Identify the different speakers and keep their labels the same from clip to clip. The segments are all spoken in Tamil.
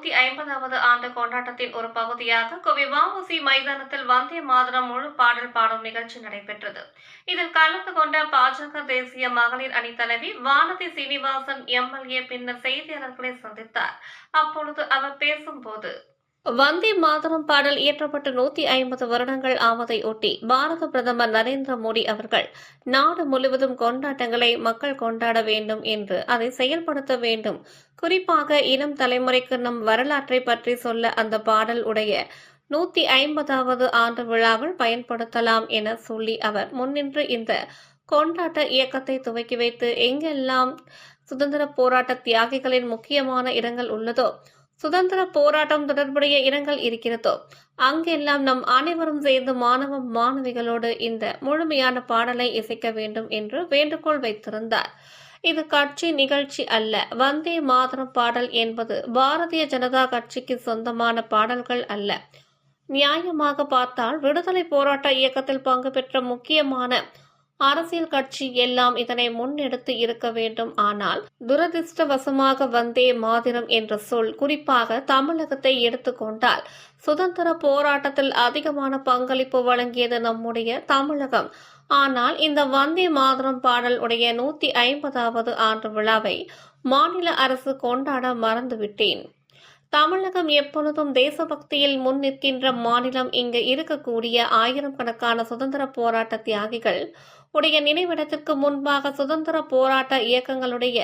Speaker 1: 150வது ஆண்டு கொண்டாட்டத்தின் ஒரு பகுதியாக கோவை வ.உ.சி. மைதானத்தில் வந்தே மாதரம் முழு பாடல் பாடும் நிகழ்ச்சி நடைபெற்றது. இதில் கலந்து கொண்ட பாஜக தேசிய மகளிர் அணி தலைவி வானதி சீனிவாசன் எம்.எல்.ஏ. பின்னர் செய்தியாளர்களை சந்தித்தார். அப்பொழுது அவர் பேசும்போது, வந்தே மாதரம் பாடல் இயற்றப்பட்டு 150 வருடங்கள் ஆவதை ஒட்டி பாரத பிரதமர் நரேந்திர மோடி அவர்கள் நாடு முழுவதும் கொண்டாட்டங்களை மக்கள் கொண்டாட வேண்டும் என்று அதை செயல்படுத்த வேண்டும். குறிப்பாக இளம் தலைமுறைக்கு நம் வரலாற்றை பற்றி சொல்ல அந்த பாடல் உடைய 150வது ஆண்டு விழாவில் பயன்படுத்தலாம் என சொல்லி அவர் முன்னின்று இந்த கொண்டாட்ட இயக்கத்தை துவக்கி வைத்து எங்கெல்லாம் சுதந்திர போராட்ட தியாகிகளின் முக்கியமான இடங்கள் உள்ளதோ, சுதந்திர போராட்டம் தொடர்புடைய இடங்கள் இருக்கிறதோ, அங்கெல்லாம் நம் அனைவரும் சேர்ந்து மாணவ மாணவிகளோடு இந்த முழுமையான பாடலை இசைக்க வேண்டும் என்று வேண்டுகோள் வைத்திருந்தார். இது கட்சி நிகழ்ச்சி அல்ல. வந்தே மாதரம் பாடல் என்பது பாரதிய ஜனதா கட்சிக்கு சொந்தமான பாடல்கள் அல்ல. நியாயமாக பார்த்தால் விடுதலை போராட்ட இயக்கத்தில் பங்கு பெற்ற முக்கியமான அரசியல் கட்சி எல்லாம் இதனை முன்னெடுத்து இருக்க வேண்டும். ஆனால் துரதிருஷ்டவசமாக வந்தே மாதிரம் என்ற சொல் குறிப்பாக தமிழகத்தை எடுத்துக்கொண்டால் சுதந்திர போராட்டத்தில் அதிகமான பங்களிப்பு வழங்கியது நம்முடைய தமிழகம். ஆனால் இந்த வந்தே மாதரம் பாடல் உடைய 150வது ஆண்டு விழாவை மாநில அரசு கொண்டாட மறந்துவிட்டேன். தமிழகம் எப்பொழுதும் தேசபக்தியில் முன் நிற்கின்ற மாநிலம். இங்கு இருக்கக்கூடிய ஆயிரக்கணக்கான சுதந்திர போராட்ட தியாகிகள் உடைய நினைவிடத்திற்கு முன்பாக சுதந்திர போராட்ட இயக்கங்களுடைய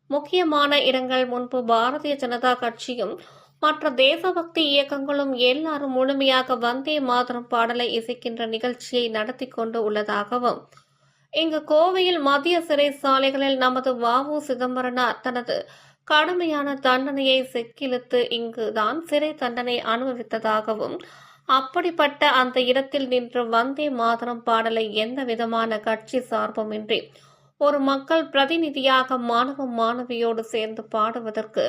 Speaker 1: முக்கியமான இடங்கள் முன்பு பாரதிய ஜனதா கட்சியும் மற்ற தேசபக்தி இயக்கங்களும் எல்லாரும் முழுமையாக வந்தே மாதரம் பாடலை இசைக்கின்ற நிகழ்ச்சியை நடத்தி கொண்டு உள்ளதாகவும், இங்கு கோவையில் மத்திய சிறைச்சாலைகளில் நமது வ.உ. சிதம்பரனார் தனது கடுமையான தண்டனையை செக்கிழுத்து இங்குதான் சிறை தண்டனை அனுபவித்ததாகவும், அப்படிப்பட்ட அந்த இடத்தில் நின்று வந்தே மாதரம் பாடலை எந்த விதமான கட்சி சார்புமின்றி ஒரு மக்கள் பிரதிநிதியாக மாணவ மாணவியோடு சேர்ந்து பாடுவதற்கு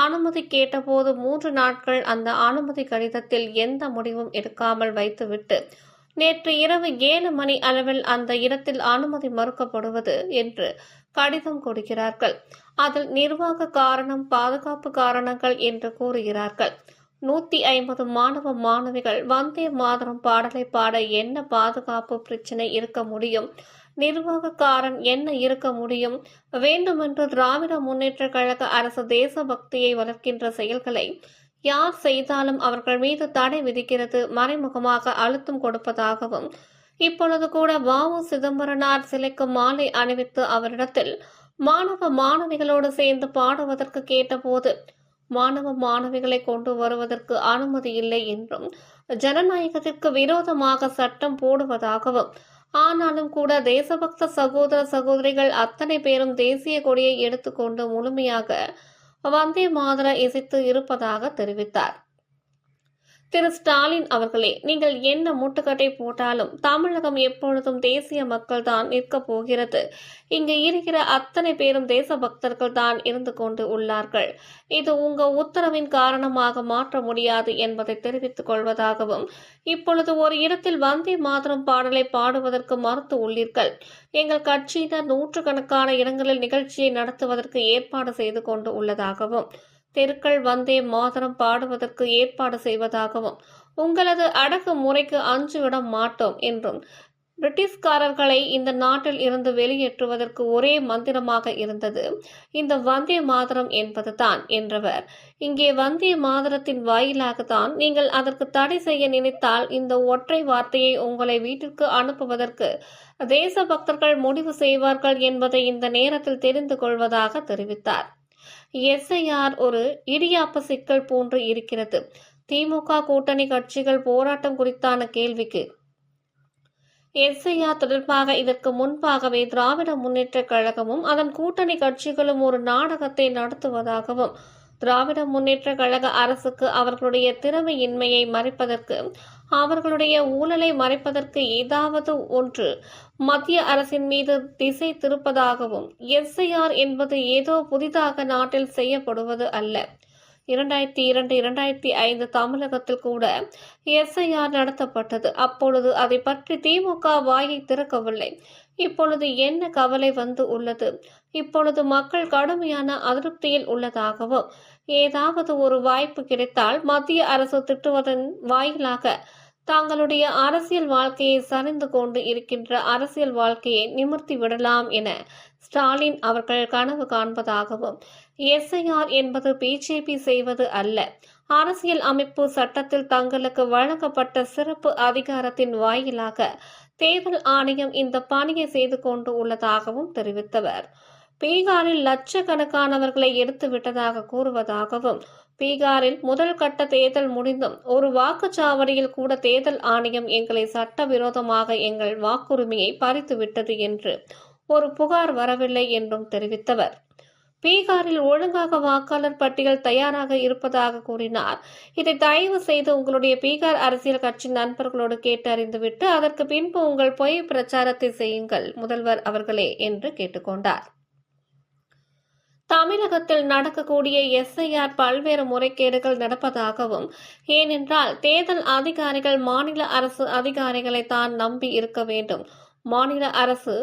Speaker 1: அனுமதி கேட்டபோது 3 நாட்கள் அந்த அனுமதி கடிதத்தில் எந்த முடிவும் எடுக்காமல் வைத்துவிட்டு நேற்று இரவு 7 மணி அளவில் அந்த இடத்தில் அனுமதி மறுக்கப்படுவது என்று கடிதம் கொடுக்கிறார்கள். அதில் நிர்வாக காரணம், பாதுகாப்பு காரணங்கள் என்று கூறுகிறார்கள். 150 மாணவ மாணவிகள் வந்தே மாதரம் பாடலை பாட என்ன பாதுகாப்பு பிரச்சினை இருக்க முடியும்? நிர்வாக காரணம் என்ன இருக்க முடியும்? வேண்டுமென்று திராவிட முன்னேற்ற கழக அரசு தேசபக்தியை வளர்க்கின்ற செயல்களை யார் செய்தாலும் அவர்கள் மீது தடை விதிக்கிறது, மறைமுகமாக அழுத்தம் கொடுப்பதாகவும், இப்பொழுது கூட வ.உ. சிதம்பரனார் சிலைக்கு மாலை அணிவித்து அவரிடத்தில் மாணவ மாணவிகளோடு சேர்ந்து பாடுவதற்கு கேட்டபோது மாணவ மாணவிகளை கொண்டு வருவதற்கு அனுமதி இல்லை என்றும், ஜனநாயகத்திற்கு விரோதமாக சட்டம் போடுவதாகவும், ஆனாலும் கூட தேசபக்த சகோதர சகோதரிகள் அத்தனை பேரும் தேசிய கொடியை எடுத்துக்கொண்டு முழுமையாக வந்தே மாதர இசைத்து இருப்பதாக தெரிவித்தார். திரு ஸ்டாலின் அவர்களே, நீங்கள் என்ன முட்டுக்கட்டை போட்டாலும் தமிழகம் எப்பொழுதும் தேசிய மக்கள் தான் நிற்கப் போகிறது. இங்கு இருக்கிற அத்தனை பேரும் தேசபக்தர்கள் தான் இருந்து கொண்டு உள்ளார்கள். இது உங்க உத்தரவின் காரணமாக மாற்ற முடியாது என்பதை தெரிவித்துக் கொள்வதாகவும், இப்பொழுது ஒரு இடத்தில் வந்தே மாதரம் பாடலை பாடுவதற்கு மறுத்து உள்ளீர்கள். எங்கள் கட்சியினர் 100கணக்கான இடங்களில் நிகழ்ச்சியை நடத்துவதற்கு ஏற்பாடு செய்து கொண்டு உள்ளதாகவும், தெருக்கள் வந்தே மாதரம் பாடுவதற்கு ஏற்பாடு செய்வதாகவும், உங்களது அடக்கு முறைக்கு அஞ்சுவிட மாட்டோம் என்றும், பிரிட்டிஷ்காரர்களை இந்த நாட்டில் இருந்து வெளியேற்றுவதற்கு ஒரே மந்திரமாக இருந்தது இந்த வந்தே மாதரம் என்பதுதான் என்றவர், இங்கே வந்தே மாதரத்தின் வாயிலாகத்தான் நீங்கள் அதற்கு தடை செய்ய நினைத்தால் இந்த ஒற்றை வார்த்தையை உங்களை வீட்டிற்கு அனுப்புவதற்கு தேசபக்தர்கள் முடிவு செய்வார்கள் என்பதை இந்த நேரத்தில் தெரிந்து கொள்வதாக தெரிவித்தார். எஸ்.ஐ.ஆர். ஒரு இடியாப்ப சிக்கல் போன்று இருக்கிறது. திமுக கூட்டணி கட்சிகள் போராட்டம் குறித்தான கேள்விக்கு எஸ்.ஐ.ஆர். தொடர்பாக இதற்கு முன்பாகவே திராவிட முன்னேற்ற கழகமும் அதன் கூட்டணி கட்சிகளும் ஒரு நாடகத்தை நடத்துவதாகவும், திராவிட முன்னேற்ற கழக அரசுக்கு அவர்களுடைய திறமையின்மையை மறைப்பதற்கு, அவர்களுடைய ஊழலை மறைப்பதற்கு ஏதாவது ஒன்று மத்திய அரசின் மீது திசை திருப்பதாகவும், எஸ்.ஐ.ஆர். என்பது ஏதோ புதிதாக நாட்டில் செய்யப்படுவது அல்ல. 2002, 2005 தமிழகத்தில் கூட எஸ்.ஐ.ஆர். நடத்தப்பட்டது. அப்பொழுது அதை பற்றி திமுக வாயை திறக்கவில்லை. இப்பொழுது என்ன கவலை வந்து உள்ளது? இப்பொழுது மக்கள் கடுமையான அதிருப்தியில் உள்ளதாகவும், ஏதாவது ஒரு வாய்ப்பு கிடைத்தால் மத்திய அரசு திட்டுவதன் வாயிலாக தங்களுடைய அரசியல் வாழ்க்கையை சரிந்து கொண்டு இருக்கின்ற அரசியல் வாழ்க்கையை நிமிர்த்தி விடலாம் என ஸ்டாலின் அவர்கள் கனவு காண்பதாகவும், எஸ்ஐஆர் என்பது பிஜேபி செய்வது அல்ல, அரசியல் அமைப்பு சட்டத்தில் தங்களுக்கு வழங்கப்பட்ட சிறப்பு அதிகாரத்தின் வாயிலாக தேர்தல் ஆணையம் இந்த பணியை செய்து கொண்டு உள்ளதாகவும் தெரிவித்தவர். பீகாரில் லட்சக்கணக்கானவர்களை எடுத்து விட்டதாக கூறுவதாகவும், பீகாரில் முதல் கட்ட தேர்தல் முடிந்தும் ஒரு வாக்குச்சாவடியில் கூட தேர்தல் ஆணையம் எங்களை சட்டவிரோதமாக எங்கள் வாக்குரிமையை பறித்துவிட்டது என்று ஒரு புகார் வரவில்லை என்றும் தெரிவித்தவர். பீகாரில் ஒழுங்காக வாக்காளர் பட்டியல் தயாராக இருப்பதாக கூறினார். இதை தயவு செய்து உங்களுடைய பீகார் அரசியல் கட்சி நண்பர்களோடு கேட்டறிந்துவிட்டு அதற்கு பின்பு உங்கள் பொய் பிரச்சாரத்தை செய்யுங்கள் முதல்வர் அவர்களே என்று கேட்டுக்கொண்டார். தமிழகத்தில் நடக்கக்கூடிய எஸ்ஐஆர் பல்வேறு முறைகேடுகள் நடப்பதாகவும், ஏனென்றால் தேர்தல் அதிகாரிகள் மாநில அரசு அதிகாரிகளை தான் நம்பி இருக்க வேண்டும், மாநில அரசு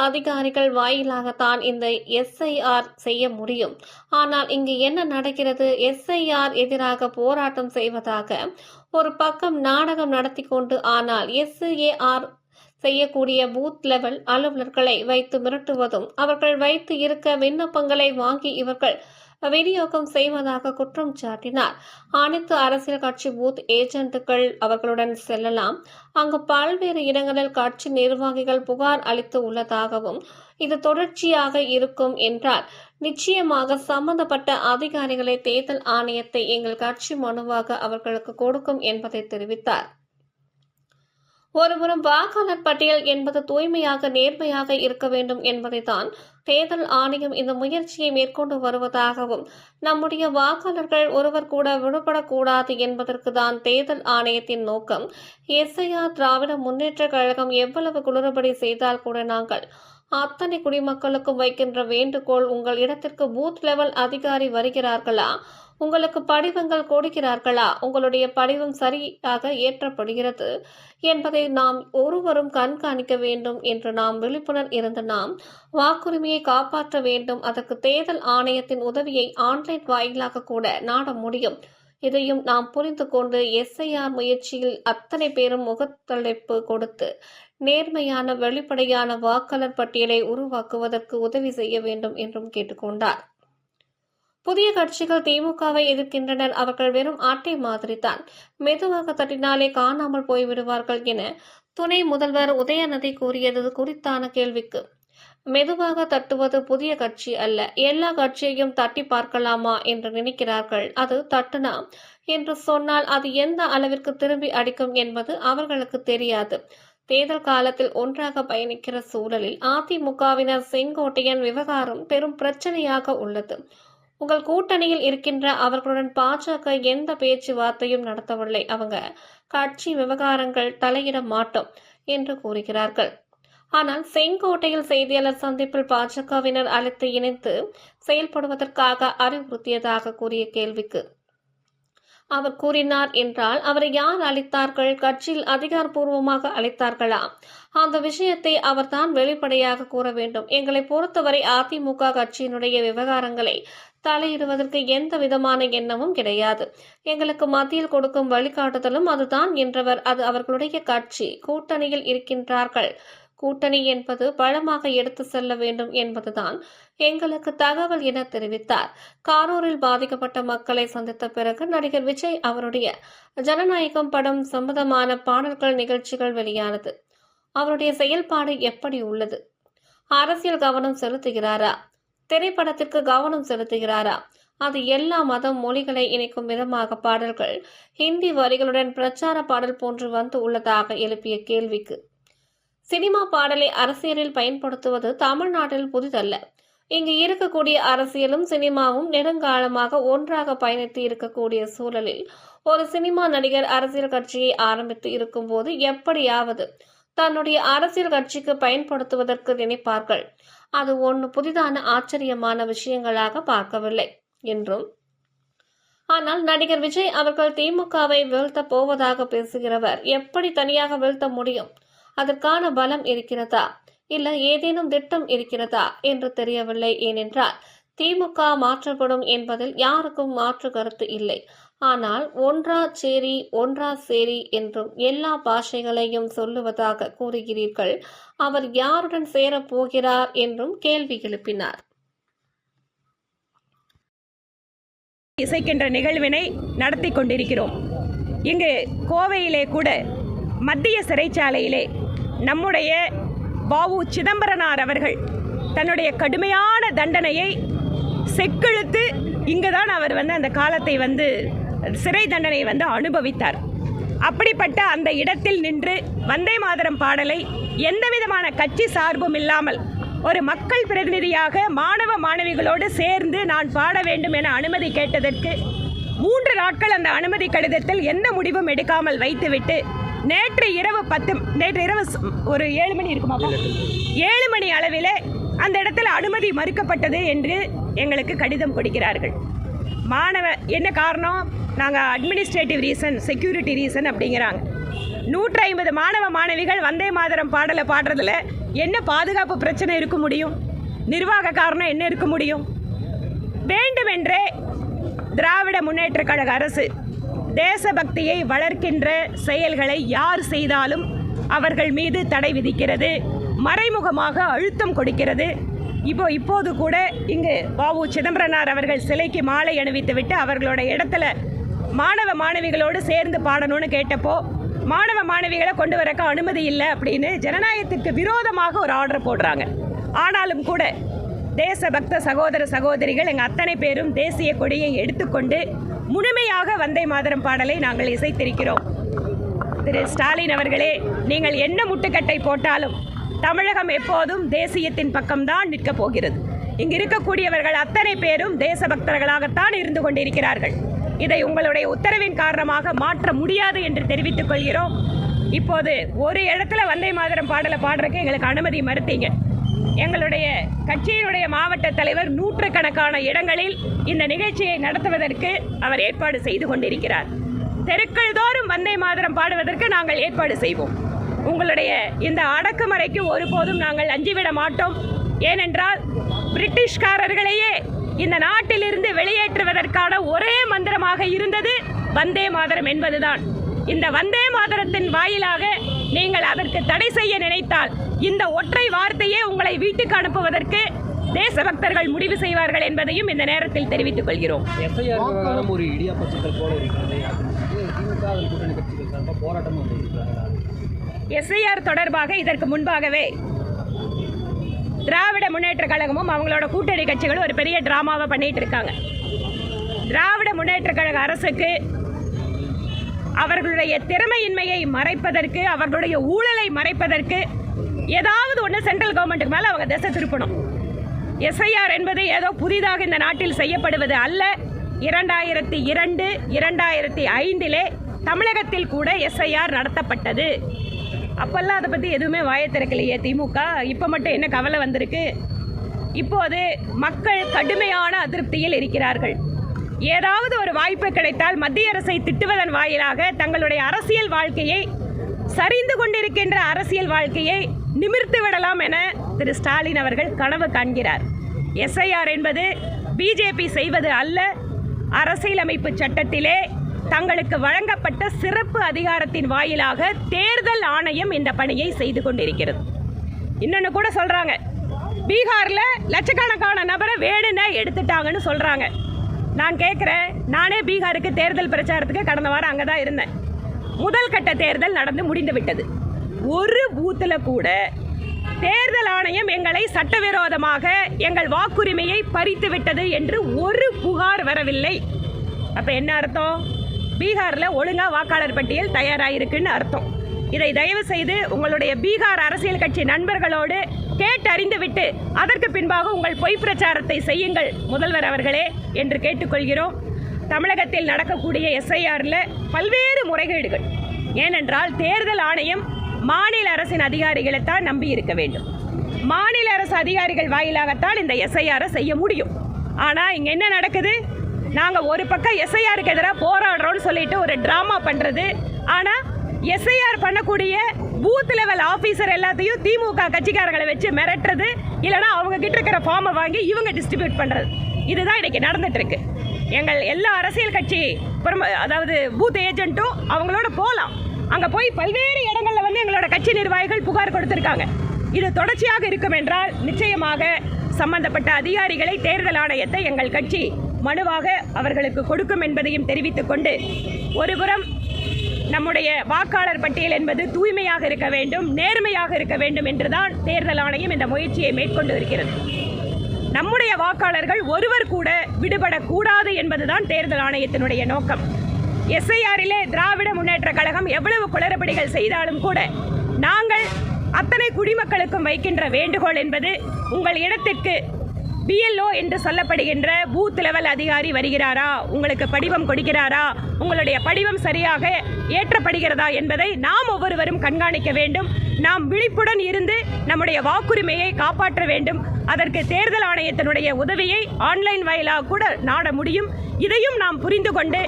Speaker 1: அதிகாரிகள் வாயிலாகத்தான் இந்த எஸ்ஐஆர் செய்ய முடியும். ஆனால் இங்கு என்ன நடக்கிறது? எஸ்ஐஆர் எதிராக போராட்டம் செய்வதாக ஒரு பக்கம் நாடகம் நடத்தி கொண்டு, ஆனால் எஸ்ஐஆர் செய்யக்கூடிய பூத் லெவல் அலுவலர்களை வைத்து மிரட்டுவதும், அவர்கள் வைத்து இருக்க விண்ணப்பங்களை வாங்கி இவர்கள் விநியோகம் செய்வதாக குற்றம் சாட்டினார். அனைத்து அரசியல் கட்சி பூத் ஏஜென்ட்டுகள் அவர்களுடன் செல்லலாம். அங்கு பல்வேறு இடங்களில் கட்சி நிர்வாகிகள் புகார் அளித்து உள்ளதாகவும், இது தொடர்ச்சியாக இருக்கும் என்றால் நிச்சயமாக சம்பந்தப்பட்ட அதிகாரிகளை தேர்தல் ஆணையத்தை எங்கள் கட்சி மனுவாக அவர்களுக்கு கொடுக்கும் என்பதை தெரிவித்தார். ஒருபுறம் வாக்காளர் பட்டியல் என்பது தூய்மையாக நேர்மையாக இருக்க வேண்டும் என்பதைத்தான் தேர்தல் ஆணையம் இந்த முயற்சியை மேற்கொண்டு வருவதாகவும், நம்முடைய வாக்காளர்கள் ஒருவர் கூட விடுபடக்கூடாது என்பதற்கு தான் தேர்தல் ஆணையத்தின் நோக்கம். எஸ்ஐஆர் திராவிட முன்னேற்ற கழகம் எவ்வளவு குளறுபடி செய்தால் கூட நாங்கள் அத்தனை குடிமக்களுக்கும் வைக்கின்ற வேண்டுகோள், உங்கள் இடத்திற்கு பூத் லெவல் அதிகாரி வருகிறார்களா, உங்களுக்கு படிவங்கள் கொடுக்கிறார்களா, உங்களுடைய படிவம் சரியாக ஏற்றப்படுகிறது என்பதை நாம் ஒருவரும் கண்காணிக்க வேண்டும் என்று நாம் விழிப்புணர்வு இருந்த நாம் வாக்குரிமையை காப்பாற்ற வேண்டும். அதற்கு தேர்தல் ஆணையத்தின் உதவியை ஆன்லைன் வாயிலாக கூட நாட முடியும். இதையும் நாம் புரிந்து கொண்டு எஸ்ஐஆர் முயற்சியில் அத்தனை பேரும் முகத்தழைப்பு கொடுத்து நேர்மையான வெளிப்படையான வாக்காளர் பட்டியலை உருவாக்குவதற்கு உதவி செய்ய வேண்டும் என்றும் கேட்டுக்கொண்டார். புதிய கட்சிகள் திமுகவை எதிர்க்கின்றனர். அவர்கள் வெறும் ஆட்டை மாதிரிதான், மெதுவாக தட்டினாலே காணாமல் போய்விடுவார்கள் என துணை முதல்வர் உதயநிதி கூறியது குறித்தான கேள்விக்கு, மெதுவாக தட்டுவது புதிய கட்சி அல்ல, எல்லா கட்சியையும் தட்டி பார்க்கலாமா என்று நினைக்கிறார்கள். அது தட்டுனா என்று சொன்னால் அது எந்த அளவிற்கு திரும்பி அடிக்கும் என்பது அவர்களுக்கு தெரியாது. தேர்தல் காலத்தில் ஒன்றாக பயணிக்கிற சூழலில் அதிமுகவினர் செங்கோட்டையன் விவகாரம் பெரும் பிரச்சனையாக உள்ளது. உங்கள் கூட்டணியில் இருக்கின்ற அவர்களுடன் பாஜக எந்த பேச்சுவார்த்தையும் நடத்தவில்லை. அவங்க கட்சி விவகாரங்கள் தலையிட மாட்டோம் என்று கூறுகிறார்கள். ஆனால் செங்கோட்டையில் செய்தியாளர் சந்திப்பில் பாஜகவினர் அழைத்து இணைத்து செயல்படுவதற்காக அறிவுறுத்தியதாக கூறிய கேள்விக்கு அவர் கூறினார் என்றால் அவரை யார் அழைத்தார்கள்? கட்சியில் அதிகாரப்பூர்வமாக அழைத்தார்களா? அந்த விஷயத்தை அவர்தான் வெளிப்படையாக கூற வேண்டும். எங்களை பொறுத்தவரை அதிமுக கட்சியினுடைய விவகாரங்களை தலையிடுவதற்கு எந்த விதமான எண்ணமும் கிடையாது. எங்களுக்கு மத்தியில் கொடுக்கும் வழிகாட்டுதலும் அதுதான் என்றவர். அது அவர்களுடைய கட்சி. கூட்டணியில் இருக்கின்றார்கள். கூட்டணி என்பது பலமாக எடுத்து செல்ல வேண்டும் என்பதுதான் எங்களுக்கு தகவல் என தெரிவித்தார். காரூரில் பாதிக்கப்பட்ட மக்களை சந்தித்த பிறகு நடிகர் விஜய் அவருடைய ஜனநாயகம் படம் சம்பந்தமான பாடல்கள் நிகழ்ச்சிகள் வெளியானது. அவருடைய செயல்பாடு எப்படி உள்ளது? அரசியல் கவனம் செலுத்துகிறாரா? திரைப்படத்திற்கு கவனம் செலுத்துகிறாரா? அது எல்லா மதம் மொழிகளை இணைக்கும் விதமாக பாடல்கள் ஹிந்தி வரிகளுடன் பிரச்சார பாடல் போன்று வந்து உள்ளதாக எழுப்பிய கேள்விக்கு, சினிமா பாடலை அரசியலில் பயன்படுத்துவது தமிழ்நாட்டில் புதிதல்ல. இங்கு இருக்கக்கூடிய அரசியலும் சினிமாவும் நெடுங்காலமாக ஒன்றாக பயணித்து இருக்கக்கூடிய சூழலில் ஒரு சினிமா நடிகர் அரசியல் கட்சியை ஆரம்பித்து இருக்கும்போது எப்படியாவது தன்னுடைய அரசியல் கட்சிக்கு பயன்படுத்துவதற்கு நினைப்பார்கள். அது ஒன்று புதிதான ஆச்சரியமான விஷயங்களாக பார்க்கவில்லை என்றும், ஆனால் நடிகர் விஜய் அவர்கள் திமுகவை வீழ்த்த போவதாக பேசுகிறவர் எப்படி தனியாக வீழ்த்த முடியும்? அதற்கான பலம் இருக்கிறதா? இல்லை ஏதேனும் திட்டம் இருக்கிறதா என்று தெரியவில்லை. ஏனென்றால் திமுக மாற்றப்படும் என்பதில் யாருக்கும் மாற்று கருத்து இல்லை. ஆனால் ஒன்றா சேரி ஒன்றா சேரி என்றும் எல்லா பாஷைகளையும் சொல்லுவதாக கூறுகிறீர்கள். அவர் யாருடன் சேரப் போகிறார் என்றும் கேள்வி எழுப்பினார்.
Speaker 2: இசைக்கின்ற நிகழ்வினை நடத்தி கொண்டிருக்கிறோம். இங்கு கோவையிலே கூட மத்திய சிறைச்சாலையிலே நம்முடைய வ.உ. சிதம்பரனார் அவர்கள் தன்னுடைய கடுமையான தண்டனையை செக்கெழுத்து இங்குதான் அவர் அந்த காலத்தை சிறை தண்டனையை அனுபவித்தார். அப்படிப்பட்ட அந்த இடத்தில் நின்று வந்தே மாதரம் பாடலை எந்தவிதமான கட்சி சார்பும் இல்லாமல் ஒரு மக்கள் பிரதிநிதியாக மாணவ மாணவிகளோடு சேர்ந்து நான் பாட வேண்டும் என அனுமதி கேட்டதற்கு 3 நாட்கள் அந்த அனுமதி கடிதத்தில் எந்த முடிவும் எடுக்காமல் வைத்துவிட்டு நேற்று இரவு ஒரு 7 மணி இருக்குமா, 7 மணி அளவிலே அந்த இடத்துல அனுமதி மறுக்கப்பட்டது என்று எங்களுக்கு கடிதம் கொடுக்கிறார்கள். என்ன காரணம்? நாங்கள் அட்மினிஸ்ட்ரேட்டிவ் ரீசன், செக்யூரிட்டி ரீசன் அப்படிங்கிறாங்க. 150 மாணவ மாணவிகள் வந்தே மாதரம் பாடலை பாடுறதுல என்ன பாதுகாப்பு பிரச்சனை இருக்க முடியும்? நிர்வாக காரணம் என்ன இருக்க முடியும்? வேண்டுமென்றே திராவிட முன்னேற்ற கழக அரசு தேசபக்தியை வளர்க்கின்ற செயல்களை யார் செய்தாலும் அவர்கள் மீது தடை விதிக்கிறது, மறைமுகமாக அழுத்தம் கொடுக்கிறது. இப்போது கூட இங்கு வ.உ. சிதம்பரனார் அவர்கள் சிலைக்கு மாலை அணிவித்துவிட்டு அவர்களோட இடத்துல மாணவ மாணவிகளோடு சேர்ந்து பாடணும்னு கேட்டப்போ மாணவ மாணவிகளை கொண்டு வரக்க அனுமதி இல்லை அப்படின்னு ஜனநாயகத்திற்கு விரோதமாக ஒரு ஆர்டர் போடுறாங்க. ஆனாலும் கூட தேசபக்த சகோதர சகோதரிகள் எங்கள் அத்தனை பேரும் தேசிய கொடியை எடுத்துக்கொண்டு முழுமையாக வந்தே மாதரம் பாடலை நாங்கள் இசைத்திருக்கிறோம். திரு ஸ்டாலின் அவர்களே, நீங்கள் என்ன முட்டுக்கட்டை போட்டாலும் தமிழகம் எப்போதும் தேசியத்தின் பக்கம்தான் நிற்கப் போகிறது. இங்கு இருக்கக்கூடியவர்கள் அத்தனை பேரும் தேசபக்தர்களாகத்தான் இருந்து கொண்டிருக்கிறார்கள். இதை உங்களுடைய உத்தரவின் காரணமாக மாற்ற முடியாது என்று தெரிவித்துக் கொள்கிறோம். இப்போது ஒரு இடத்துல வந்தே மாதரம் பாடலை பாடுறதுக்கு எங்களுக்கு அனுமதி மறுத்தீங்க. எங்களுடைய கட்சியினுடைய மாவட்ட தலைவர் 100கணக்கான இடங்களில் இந்த நிகழ்ச்சியை நடத்துவதற்கு அவர் ஏற்பாடு செய்து கொண்டிருக்கிறார். தெருக்கள் தோறும் வந்தே மாதரம் பாடுவதற்கு நாங்கள் ஏற்பாடு செய்வோம். உங்களுடைய இந்த அடக்குமுறைக்கு ஒருபோதும் நாங்கள் அஞ்சிவிட மாட்டோம். ஏனென்றால் பிரிட்டிஷ்காரர்களையே இந்த நாட்டிலிருந்து வெளியேற்றுவதற்கான ஒரே மந்திரமாக இருந்தது வந்தே மாதரம் என்பதுதான். இந்த வந்தே மாதரத்தின் வாயிலாக நீங்கள் அதற்கு தடை செய்ய நினைத்தால் இந்த ஒற்றை வார்த்தையே உங்களை வீட்டுக்கு அனுப்புவதற்கு தேசபக்தர்கள் முடிவு செய்வார்கள் என்பதையும் இந்த நேரத்தில் தெரிவித்துக் கொள்கிறோம். எஸ்ஐஆர் தொடர்பாக இதற்கு முன்பாகவே திராவிட முன்னேற்ற கழகமும் அவங்களோட கூட்டணி கட்சிகளும் ஒரு பெரிய டிராமாவை பண்ணிட்டு இருக்காங்க. திராவிட முன்னேற்ற கழக அரசுக்கு அவர்களுடைய திறமையின்மையை மறைப்பதற்கு, அவர்களுடைய ஊழலை மறைப்பதற்கு ஏதாவது ஒன்று சென்ட்ரல் கவர்மெண்ட்டுக்கு மேலே அவங்க திசை திருப்பணும். எஸ்ஐஆர் என்பது ஏதோ புதிதாக இந்த நாட்டில் செய்யப்படுவது அல்ல. 2002, 2005 தமிழகத்தில் கூட எஸ்ஐஆர் நடத்தப்பட்டது. அப்பெல்லாம் அதை பற்றி எதுவுமே வாயை திறக்கலையே திமுக. இப்போ மட்டும் என்ன கவலை வந்திருக்கு? இப்போது மக்கள் கடுமையான அதிருப்தியில் இருக்கிறார்கள். ஏதாவது ஒரு வாய்ப்பு கிடைத்தால் மத்திய அரசை திட்டுவதன் வாயிலாக தங்களுடைய அரசியல் வாழ்க்கையை, சரிந்து கொண்டிருக்கின்ற அரசியல் வாழ்க்கையை நிமிர்த்து விடலாம் என திரு ஸ்டாலின் அவர்கள் கனவு காண்கிறார். எஸ்ஐஆர் என்பது பிஜேபி செய்வது அல்ல. அரசியலமைப்பு சட்டத்திலே தங்களுக்கு வழங்கப்பட்ட சிறப்பு அதிகாரத்தின் வாயிலாக தேர்தல் ஆணையம் இந்த பணியை செய்து கொண்டிருக்கிறது. இன்னொன்று கூட சொல்கிறாங்க, பீகாரில் லட்சக்கணக்கான நபரை வேணும்னே எடுத்துட்டாங்கன்னு சொல்கிறாங்க. நான் கேட்குறேன், நானே பீகாருக்கு தேர்தல் பிரச்சாரத்துக்கு கடந்த வாரம் அங்கே தான் இருந்தேன். முதல் கட்ட தேர்தல் நடந்து முடிந்து விட்டது. ஒரு பூத்தில் கூட தேர்தல் ஆணையம் எங்களை சட்டவிரோதமாக எங்கள் வாக்குரிமையை பறித்து விட்டது என்று ஒரு புகார் வரவில்லை. அப்போ என்ன அர்த்தம்? பீகாரில் ஒழுங்காக வாக்காளர் பட்டியல் தயாராகிருக்குன்னு அர்த்தம். இதை தயவு செய்து உங்களுடைய பீகார் அரசியல் கட்சி நண்பர்களோடு கேட்டறிந்து விட்டு அதற்கு பின்பாக உங்கள் பொய் பிரச்சாரத்தை செய்யுங்கள் முதல்வர் அவர்களே என்று கேட்டுக்கொள்கிறோம். தமிழகத்தில் நடக்கக்கூடிய எஸ்ஐஆரில் பல்வேறு முறைகேடுகள். ஏனென்றால் தேர்தல் ஆணையம் மாநில அரசின் அதிகாரிகளைத்தான் நம்பி இருக்க வேண்டும். மாநில அரசு அதிகாரிகள் வாயிலாகத்தான் இந்த எஸ்ஐஆரை செய்ய முடியும். ஆனால் இங்கே என்ன நடக்குது? நாங்கள் ஒரு பக்கம் எஸ்ஐஆருக்கு எதிராக போராடுறோன்னு சொல்லிட்டு ஒரு ட்ராமா பண்ணுறது. ஆனால் எஸ்ஐஆர் பண்ணக்கூடிய பூத் லெவல் ஆஃபீஸர் எல்லாத்தையும் திமுக கட்சிக்காரங்களை வச்சு மிரட்டுறது, இல்லைனா அவங்க கிட்ட இருக்கிற ஃபார்மை வாங்கி இவங்க டிஸ்ட்ரிபியூட் பண்ணுறது, இதுதான் இன்றைக்கி நடந்துட்டு இருக்கு. எங்கள் எல்லா அரசியல் கட்சி அதாவது பூத் ஏஜென்ட்டும் அவங்களோட போகலாம். அங்கே போய் பல்வேறு இடங்களில் வந்து எங்களோட கட்சி நிர்வாகிகள் புகார் கொடுத்துருக்காங்க. இது தொடர்ச்சியாக இருக்கும் என்றால் நிச்சயமாக சம்பந்தப்பட்ட அதிகாரிகளை தேர்தல் ஆணையத்தை எங்கள் கட்சி மனுவாக அவர்களுக்கு கொடுக்கும் என்பதையும் தெரிவித்துக் கொண்டு, ஒருபுறம் நம்முடைய வாக்காளர் பட்டியல் என்பது தூய்மையாக இருக்க வேண்டும், நேர்மையாக இருக்க வேண்டும் என்றுதான் தேர்தல் ஆணையம் இந்த முயற்சியை மேற்கொண்டு இருக்கிறது. நம்முடைய வாக்காளர்கள் ஒருவர் கூட விடுபடக்கூடாது என்பதுதான் தேர்தல் ஆணையத்தினுடைய நோக்கம். எஸ்ஐஆரிலே திராவிட முன்னேற்ற கழகம் எவ்வளவு குளறுபடிகள் செய்தாலும் கூட நாங்கள் அத்தனை குடிமக்களுக்கும் வைக்கின்ற வேண்டுகோள் என்பது, உங்கள் இடத்திற்கு BLO என்று சொல்லப்படுகின்ற பூத் லெவல் அதிகாரி வருகிறாரா, உங்களுக்கு படிவம் கொடுக்கிறாரா, உங்களுடைய படிவம் சரியாக ஏற்றப்படுகிறதா என்பதை நாம் ஒவ்வொருவரும் கண்காணிக்க வேண்டும். நாம் விழிப்புடன் இருந்து நம்முடைய வாக்குரிமையை காப்பாற்ற வேண்டும். அதற்கு தேர்தல் ஆணையத்தினுடைய உதவியை ஆன்லைன் வாயிலாக கூட நாட முடியும். இதையும் நாம் புரிந்து கொண்டு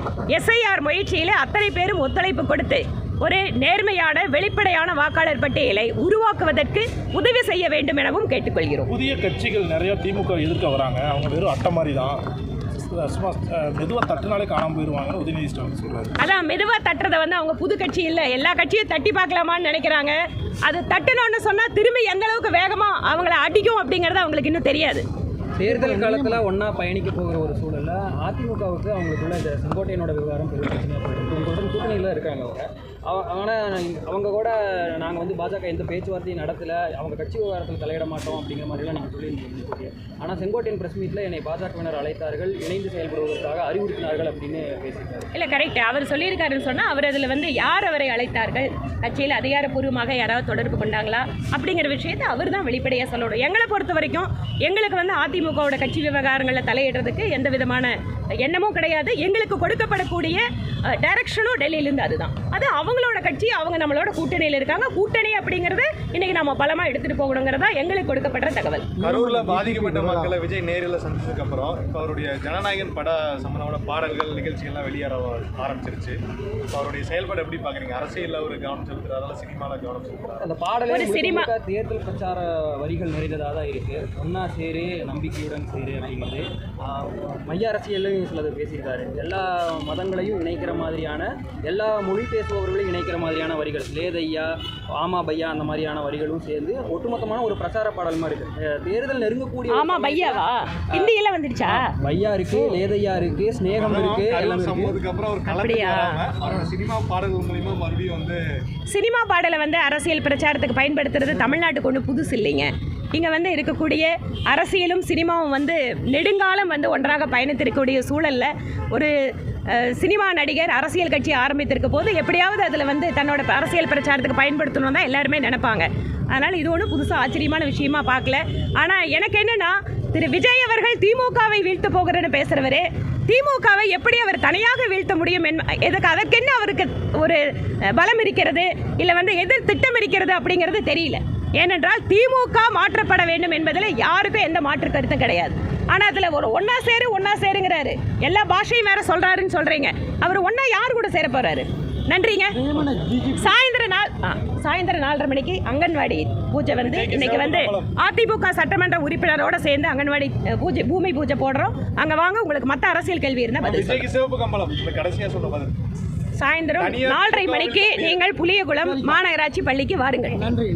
Speaker 2: SIR முயற்சியில் அத்தனை பேரும் ஒத்துழைப்பு கொடுத்து ஒரு நேர்மையான வெளிப்படையான வாக்காளர் பட்டியலை உருவாக்குவதற்கு உதவி செய்ய வேண்டும் எனவும் கேட்டுக்கொள்கிறோம்.
Speaker 3: புதிய கட்சிகள் நிறைய திமுக எதிர்க்க வராங்க. அவங்க வெறும் அட்டை மாதிரி தான், சும்மா மெதுவாக தட்டுனாலே காணாமல் போயிடுவாங்கன்னு உதயநிதி ஸ்டாலின் சொல்றாரு.
Speaker 2: அதான் மெதுவாக தட்டுறதை வந்து அவங்க புது கட்சி இல்லை, எல்லா கட்சியும் தட்டி பார்க்கலாமான்னு நினைக்கிறாங்க. அது தட்டணும்னு சொன்னால் திரும்பி எந்த அளவுக்கு வேகமாக அவங்கள அடிக்கும் அப்படிங்கிறது அவங்களுக்கு இன்னும் தெரியாது.
Speaker 4: தேர்தல் காலத்தில் ஒன்றா பயணிக்க போகிற ஒரு சூழலில் அதிமுகவுக்கு அவங்களுக்குள்ள இந்த செங்கோட்டையனோட விவகாரம் பெரிய பிரச்சனையாக போயிருக்கு. உங்களுடன் கூட்டணியில் இருக்காங்க ஆனால் அவங்க கூட நாங்கள் வந்து பாஜக எந்த பேச்சுவார்த்தையும் நடத்தலை, அவங்க கட்சி விவகாரத்தில் தலையிட மாட்டோம் அப்படிங்கிற மாதிரிலாம் நீங்கள் சொல்லியிருக்கீங்க. ஆனால் செங்கோட்டையன் பிரஸ் மீட்டில் என்னை பாஜகவினர் அழைத்தார்கள், இணைந்து செயல்படுவதற்காக அறிவுறுத்தினார்கள் அப்படின்னு பேசியிருக்காரு.
Speaker 2: இல்லை, கரெக்ட். அவர் சொல்லியிருக்காருன்னு சொன்னால் அவர் அதில் வந்து யார் அவரை அழைத்தார்கள், கட்சியில் அதிகாரப்பூர்வமாக யாராவது தொடர்பு கொண்டாங்களா அப்படிங்கிற விஷயத்தை அவர் தான் வெளிப்படையாக சொல்லணும். எங்களை பொறுத்த வரைக்கும் எங்களுக்கு வந்து அதிமுகவோட கட்சி விவகாரங்களில் தலையிடுறதுக்கு எந்த விதமான எண்ணமும் கிடையாது. எங்களுக்கு கொடுக்கப்படக்கூடிய டைரக்ஷனும் டெல்லியிலேருந்து அதுதான். அது அவங்களோட கட்சி, அவங்க நம்மளோட கூட்டணியில் இருக்காங்க. கூட்டணி அப்படிங்கிறது இன்னைக்கு நம்ம பலமாக எடுத்துகிட்டு போகணுங்கிறதா எங்களுக்கு கொடுக்கப்பட்ட தகவல்.
Speaker 5: கரூரில் பாதிக்கப்பட்ட மக்களை விஜய் நேரில் சந்திச்சதுக்கு அப்புறம் இப்போ அவருடைய ஜனநாயகன் பட சம்பந்தமான பாடல்கள் நிகழ்ச்சிகள்லாம் வெளியேற ஆரம்பிச்சிருச்சு. இப்போ அவருடைய செயல்பாடு எப்படி பார்க்குறீங்க? அரசியலில் ஒரு கவனம் செலுத்துறதால சினிமாவில் கவனம் செலுத்துறாரு.
Speaker 4: அந்த பாடல்
Speaker 2: ஒரு சினிமா
Speaker 4: தேர்தல் பிரச்சார வரிகள் நிறைந்ததாக தான் இருக்குது. ஒன்னா சேரு நம்பிக்கையுடன் சேரு அப்படிங்கிறது மைய அரசியலையும் சிலது பேசியிருக்காரு. எல்லா மதங்களையும் இணைக்கிற மாதிரியான, எல்லா மொழி பேசுபவர்களையும் இணைக்கிற மாதிரியான வரிகள், லேதையா ஆமா பையா அந்த மாதிரியான வரிகளும் சேர்ந்து ஒட்டுமொத்தமான ஒரு பிரச்சார பாடல் மாதிரி இருக்கு. தேர்தல் நெருங்கக்கூடிய
Speaker 2: ஆமா பையாவா ஹிந்தியில வந்துடுச்சா?
Speaker 4: பையா இருக்கு, லேதையா இருக்கு, ஸ்நேகம் இருக்கு, எல்லாம்
Speaker 5: சம்பவத்துக்கு அப்புறம் ஒரு அவரோட சினிமா பாடல்கள் மூலமா மறுபடியும் வந்து
Speaker 2: சினிமா பாடலை வந்து அரசியல் பிரச்சாரத்துக்கு பயன்படுத்துறது தமிழ்நாட்டுக்கு ஒன்று புதுசு இல்லைங்க. இங்கே வந்து இருக்கக்கூடிய அரசியலும் சினிமாவும் வந்து நெடுங்காலம் வந்து ஒன்றாக பயணித்திருக்கக்கூடிய சூழலில் ஒரு சினிமா நடிகர் அரசியல் கட்சி ஆரம்பித்திருக்க போது எப்படியாவது அதில் வந்து தன்னோட அரசியல் பிரச்சாரத்துக்கு பயன்படுத்தணும் தான் எல்லாருமே நினைப்பாங்க. அதனால் இது ஒன்றும் புதுசாக ஆச்சரியமான விஷயமா பார்க்கல. ஆனால் எனக்கு என்னென்னா, திரு விஜய் அவர்கள் திமுகவை வீழ்த்த போகிறேன்னு பேசுகிறவரே, திமுகவை எப்படி அவர் தனியாக வீழ்த்த முடியும், எதுக்கு அதற்கென்ன அவருக்கு ஒரு பலம் இருக்கிறது, இல்லை வந்து எதிர் திட்டம் இருக்கிறது அப்படிங்கிறது தெரியல. ஏனென்றால் திமுக மாற்றப்பட வேண்டும் என்பதில் யாருக்கும் எந்த மாற்று கருத்தும் கிடையாது. ஆனால் அதில் ஒரு ஒன்றா சேருங்கிறாரு, எல்லா பாஷையும் வேறு சொல்கிறாருன்னு சொல்கிறீங்க. அவர் ஒன்றா யார் கூட சேர போகிறாரு? நன்றிங்க. சாயந்தரம் 4:30 மணிக்கு அங்கன்வாடி பூஜை வந்து இன்னைக்கு வந்து அதிமுக சட்டமன்ற உறுப்பினரோட சேர்ந்து அங்கன்வாடி பூமி பூஜை போடுறோம். அங்கே வாங்க, உங்களுக்கு மற்ற அரசியல் கேள்வி இருந்தால் பதில். சாயந்தரம் 4:30 மணிக்கு நீங்கள் புளியகுளம் மாநகராட்சி பள்ளிக்கு வாருங்கள்.
Speaker 6: நன்றி.